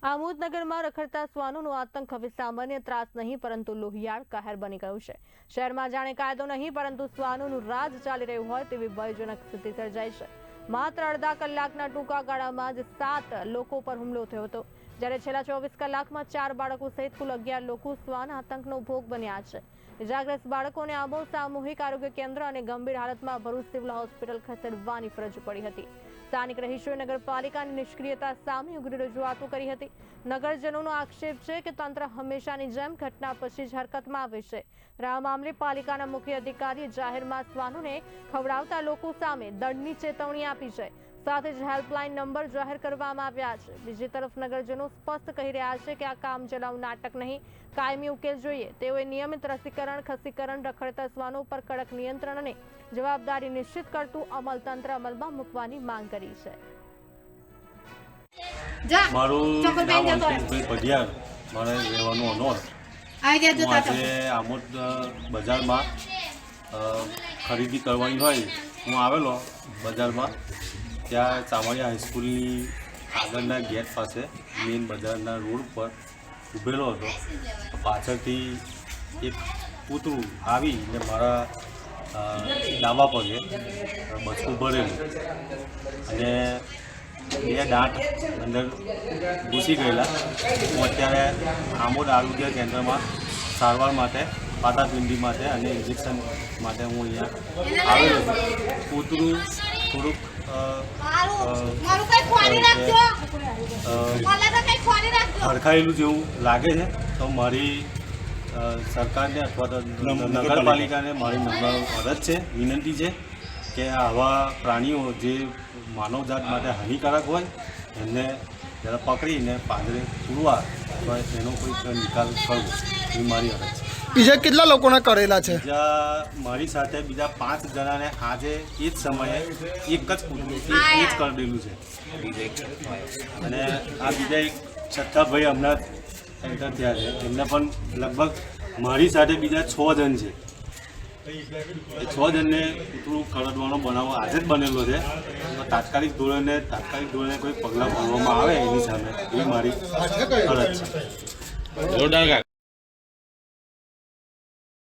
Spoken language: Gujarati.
આમોદનગરમાં રખડતા શ્વાનોનો આતંક હવે સામાન્ય ત્રાસ નહીં પરંતુ લોહિયાળ કહેર બની ગયું છે। શહેરમાં જાણે કાયદો નહીં પરંતુ શ્વાનોનું રાજ ચાલી રહ્યું હોય તેવી ભયજનક સ્થિતિ સર્જાઈ છે। માત્ર અડધા કલાકના ટૂંકા ગાળામાં જ 7 લોકો પર હુમલો થયો હતો, જ્યારે છેલ્લા 24 કલાકમાં 4 બાળકો સહિત કુલ 11 લોકો શ્વાન આતંકનો ભોગ બન્યા છે। ઇજાગ્રસ્ત બાળકોને આમોદ સામૂહિક આરોગ્ય કેન્દ્ર અને ગંભીર હાલતમાં ભરૂચ સિવિલ હોસ્પિટલ ખસેડવાની ફરજ પડી હતી। સ્થાનિક રહીશોએ નગરપાલિકાની નિષ્ક્રિયતા સામે ઉગ્ર રજૂઆતો કરી હતી। નગરજનોનો આક્ષેપ છે કે તંત્ર હંમેશાની જેમ ઘટના પછી જ હરકતમાં આવે છે। આ મામલે પાલિકાના મુખ્ય અધિકારીએ જાહેરમાં શ્વાનોને ખવડાવતા લોકો સામે દંડની ચેતવણી આપી છે, સાથે જ હેલ્પલાઇન નંબર જાહેર કરવામાં આવ્યા છે। બીજી તરફ નગરજનો સ્પષ્ટ કહી રહ્યા છે કે આ કામ ચલાવ નાટક નહીં, કાયમી ઉકેલ જોઈએ। તેઓએ નિયમિત રસીકરણ, ખસીકરણ, રખડતા શ્વાનો પર કડક નિયંત્રણ અને જવાબદારી નિશ્ચિત કરતું અમલ તંત્ર અમલમાં મૂકવાની માંગ કરી છે। મારું નામ અંકિતભાઈ પઢિયાર, મારે રહેવાનું અનોર। હું આજે આમોદ બજારમાં ખરીદી કરવાની હોય હું આવેલો બજારમાં, ત્યાં ચામડિયા હાઈસ્કૂલની આગળના ગેટ પાસે મેઇન બજારના રોડ પર ઊભેલો હતો। પાછળથી એક કૂતરું આવીને મારા ડાબા પગે બચકું ભરેલું અને 2 દાંત અંદર ઘૂસી ગયેલા। હું અત્યારે આમોદ આરોગ્ય કેન્દ્રમાં સારવાર માટે, પાટાપિંડી માટે અને ઇન્જેક્શન માટે હું અહીંયા આવેલો છું। કૂતરું થોડુંક હરખાયેલું જેવું લાગે છે, તો મારી સરકારને અથવા તો નગરપાલિકાને મારી મદદ છે, વિનંતી છે કે આવા પ્રાણીઓ જે માનવજાત માટે હાનિકારક હોય એમને જરા પકડીને પાંજરે પૂરવા અથવા એનો કોઈ નિકાલ કરવો, એ મારી અરજ છે। બીજા કેટલા લોકોને કરેલા છે? બીજા મારી સાથે બીજા 5 જણાને આજે એ જ સમયે એક જ કરેલું છે અને આ બીજા એક છઠ્ઠા ભાઈ હમણાં એન્ટર થયા છે, એમને પણ લગભગ મારી સાથે બીજા 6 જણ છે। એ 6 જણને કૂતરું કરડવાનો બનાવ આજે જ બનેલો છે, તો તાત્કાલિક ધોરણે કોઈ પગલાં ભરવામાં આવે એની સામે, એ મારી ફરજ છે।